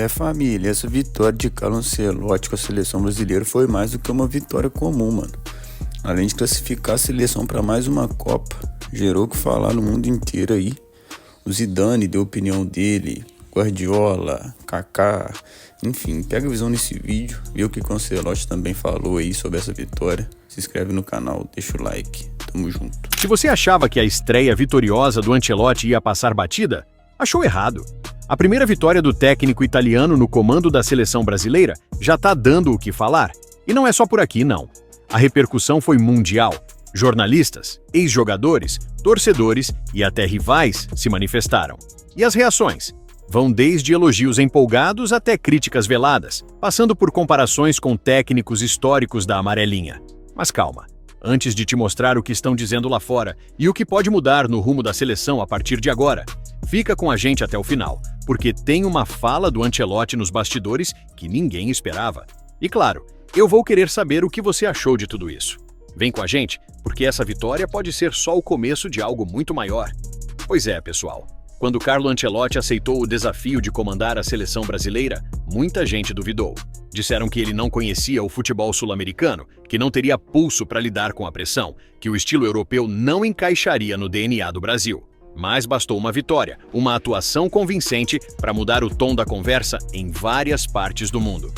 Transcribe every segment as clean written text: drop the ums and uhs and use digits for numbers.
Família, essa vitória de Carlo Ancelotti com a seleção brasileira foi mais do que uma vitória comum, mano. Além de classificar a seleção para mais uma Copa, gerou o que falar no mundo inteiro aí. O Zidane deu a opinião dele, Guardiola, Kaká, enfim, pega a visão nesse vídeo, vê o que o Ancelotti também falou aí sobre essa vitória. Se inscreve no canal, deixa o like, tamo junto. Se você achava que a estreia vitoriosa do Ancelotti ia passar batida, achou errado. A primeira vitória do técnico italiano no comando da seleção brasileira já tá dando o que falar. E não é só por aqui, não. A repercussão foi mundial. Jornalistas, ex-jogadores, torcedores e até rivais se manifestaram. E as reações? Vão desde elogios empolgados até críticas veladas, passando por comparações com técnicos históricos da amarelinha. Mas calma, antes de te mostrar o que estão dizendo lá fora e o que pode mudar no rumo da seleção a partir de agora, fica com a gente até o final, porque tem uma fala do Ancelotti nos bastidores que ninguém esperava. E claro, eu vou querer saber o que você achou de tudo isso. Vem com a gente, porque essa vitória pode ser só o começo de algo muito maior. Pois é, pessoal. Quando Carlo Ancelotti aceitou o desafio de comandar a seleção brasileira, muita gente duvidou. Disseram que ele não conhecia o futebol sul-americano, que não teria pulso para lidar com a pressão, que o estilo europeu não encaixaria no DNA do Brasil. Mas bastou uma vitória, uma atuação convincente para mudar o tom da conversa em várias partes do mundo.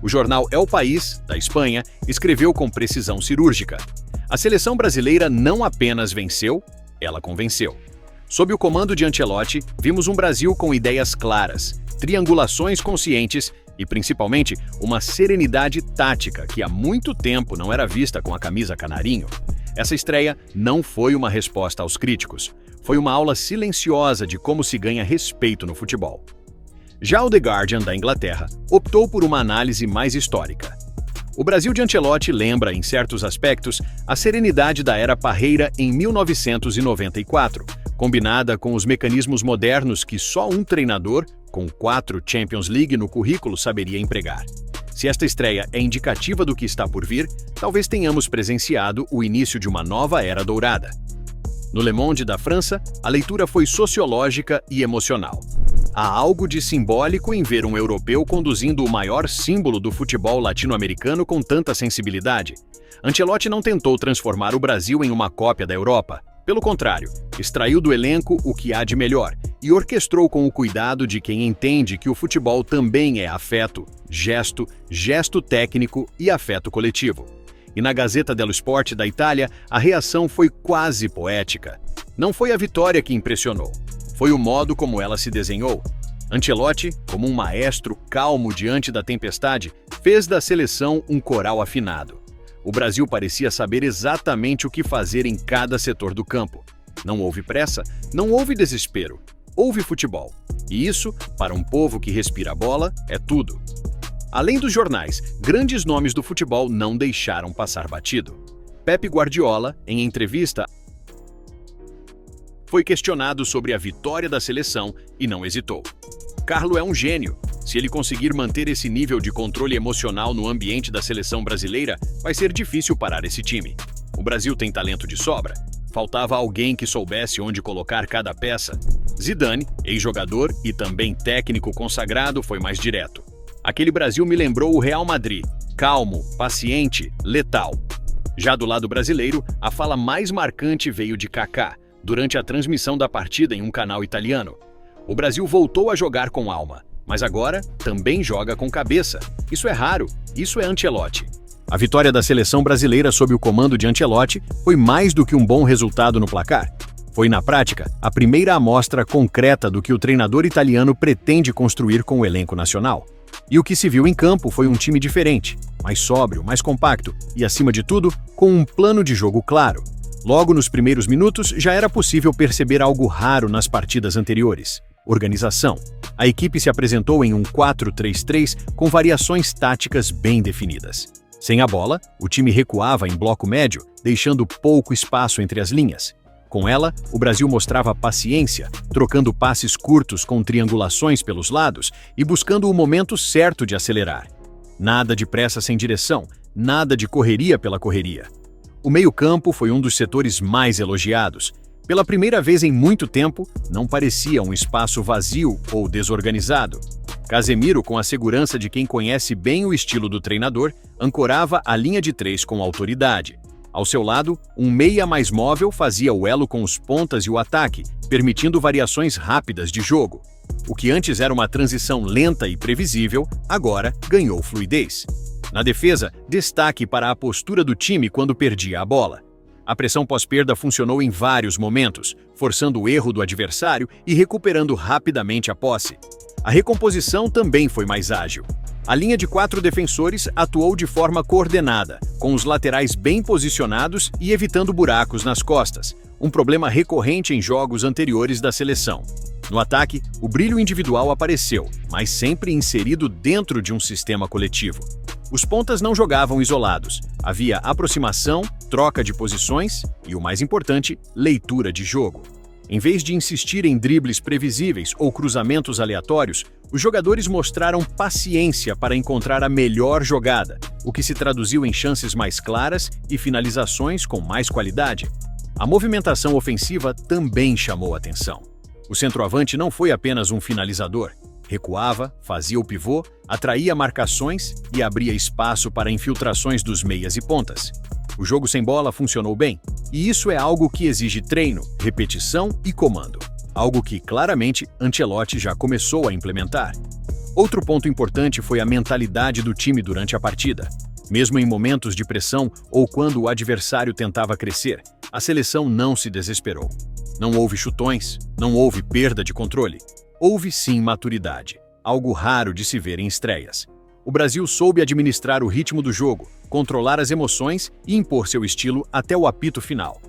O jornal El País, da Espanha, escreveu com precisão cirúrgica: a seleção brasileira não apenas venceu, ela convenceu. Sob o comando de Ancelotti, vimos um Brasil com ideias claras, triangulações conscientes e, principalmente, uma serenidade tática que há muito tempo não era vista com a camisa canarinho. Essa estreia não foi uma resposta aos críticos. Foi uma aula silenciosa de como se ganha respeito no futebol. Já o The Guardian, da Inglaterra, optou por uma análise mais histórica. O Brasil de Ancelotti lembra, em certos aspectos, a serenidade da era Parreira em 1994, combinada com os mecanismos modernos que só um treinador, com 4 Champions League no currículo, saberia empregar. Se esta estreia é indicativa do que está por vir, talvez tenhamos presenciado o início de uma nova era dourada. No Le Monde da França, a leitura foi sociológica e emocional. Há algo de simbólico em ver um europeu conduzindo o maior símbolo do futebol latino-americano com tanta sensibilidade. Ancelotti não tentou transformar o Brasil em uma cópia da Europa. Pelo contrário, extraiu do elenco o que há de melhor e orquestrou com o cuidado de quem entende que o futebol também é afeto, gesto técnico e afeto coletivo. E na Gazzetta dello Sport da Itália, a reação foi quase poética. Não foi a vitória que impressionou, foi o modo como ela se desenhou. Ancelotti, como um maestro calmo diante da tempestade, fez da seleção um coral afinado. O Brasil parecia saber exatamente o que fazer em cada setor do campo. Não houve pressa, não houve desespero, houve futebol. E isso, para um povo que respira a bola, é tudo. Além dos jornais, grandes nomes do futebol não deixaram passar batido. Pep Guardiola, em entrevista, foi questionado sobre a vitória da seleção e não hesitou. Carlo é um gênio. Se ele conseguir manter esse nível de controle emocional no ambiente da seleção brasileira, vai ser difícil parar esse time. O Brasil tem talento de sobra. Faltava alguém que soubesse onde colocar cada peça. Zidane, ex-jogador e também técnico consagrado, foi mais direto. Aquele Brasil me lembrou o Real Madrid, calmo, paciente, letal. Já do lado brasileiro, a fala mais marcante veio de Kaká, durante a transmissão da partida em um canal italiano. O Brasil voltou a jogar com alma, mas agora também joga com cabeça. Isso é raro, isso é Ancelotti. A vitória da seleção brasileira sob o comando de Ancelotti foi mais do que um bom resultado no placar. Foi, na prática, a primeira amostra concreta do que o treinador italiano pretende construir com o elenco nacional. E o que se viu em campo foi um time diferente, mais sóbrio, mais compacto e, acima de tudo, com um plano de jogo claro. Logo nos primeiros minutos, já era possível perceber algo raro nas partidas anteriores: organização. A equipe se apresentou em um 4-3-3 com variações táticas bem definidas. Sem a bola, o time recuava em bloco médio, deixando pouco espaço entre as linhas. Com ela, o Brasil mostrava paciência, trocando passes curtos com triangulações pelos lados e buscando o momento certo de acelerar. Nada de pressa sem direção, nada de correria pela correria. O meio-campo foi um dos setores mais elogiados. Pela primeira vez em muito tempo, não parecia um espaço vazio ou desorganizado. Casemiro, com a segurança de quem conhece bem o estilo do treinador, ancorava a linha de 3 com autoridade. Ao seu lado, um meia mais móvel fazia o elo com os pontas e o ataque, permitindo variações rápidas de jogo. O que antes era uma transição lenta e previsível, agora ganhou fluidez. Na defesa, destaque para a postura do time quando perdia a bola. A pressão pós-perda funcionou em vários momentos, forçando o erro do adversário e recuperando rapidamente a posse. A recomposição também foi mais ágil. A linha de 4 defensores atuou de forma coordenada, com os laterais bem posicionados e evitando buracos nas costas, um problema recorrente em jogos anteriores da seleção. No ataque, o brilho individual apareceu, mas sempre inserido dentro de um sistema coletivo. Os pontas não jogavam isolados, havia aproximação, troca de posições e, o mais importante, leitura de jogo. Em vez de insistir em dribles previsíveis ou cruzamentos aleatórios, os jogadores mostraram paciência para encontrar a melhor jogada, o que se traduziu em chances mais claras e finalizações com mais qualidade. A movimentação ofensiva também chamou atenção. O centroavante não foi apenas um finalizador. Recuava, fazia o pivô, atraía marcações e abria espaço para infiltrações dos meias e pontas. O jogo sem bola funcionou bem, e isso é algo que exige treino, repetição e comando. Algo que, claramente, Ancelotti já começou a implementar. Outro ponto importante foi a mentalidade do time durante a partida. Mesmo em momentos de pressão ou quando o adversário tentava crescer, a seleção não se desesperou. Não houve chutões, não houve perda de controle. Houve sim maturidade, algo raro de se ver em estreias. O Brasil soube administrar o ritmo do jogo, controlar as emoções e impor seu estilo até o apito final.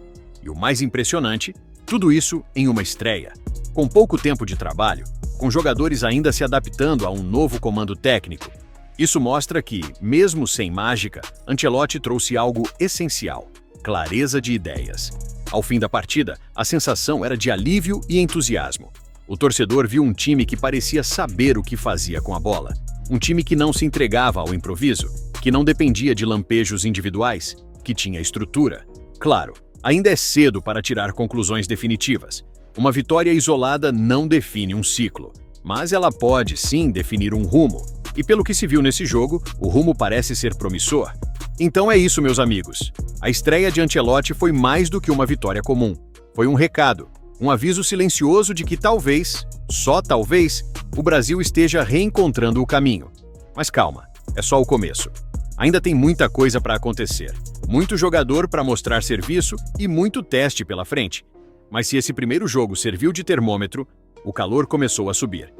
E o mais impressionante, tudo isso em uma estreia. Com pouco tempo de trabalho, com jogadores ainda se adaptando a um novo comando técnico. Isso mostra que, mesmo sem mágica, Ancelotti trouxe algo essencial: clareza de ideias. Ao fim da partida, a sensação era de alívio e entusiasmo. O torcedor viu um time que parecia saber o que fazia com a bola. Um time que não se entregava ao improviso, que não dependia de lampejos individuais, que tinha estrutura. Claro, ainda é cedo para tirar conclusões definitivas. Uma vitória isolada não define um ciclo, mas ela pode sim definir um rumo. E pelo que se viu nesse jogo, o rumo parece ser promissor. Então é isso, meus amigos. A estreia de Ancelotti foi mais do que uma vitória comum. Foi um recado, um aviso silencioso de que talvez, só talvez, o Brasil esteja reencontrando o caminho. Mas calma, é só o começo. Ainda tem muita coisa para acontecer, muito jogador para mostrar serviço e muito teste pela frente. Mas se esse primeiro jogo serviu de termômetro, o calor começou a subir.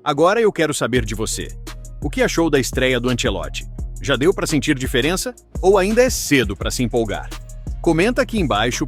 Agora eu quero saber de você. O que achou da estreia do Ancelotti? Já deu para sentir diferença ou ainda é cedo para se empolgar? Comenta aqui embaixo.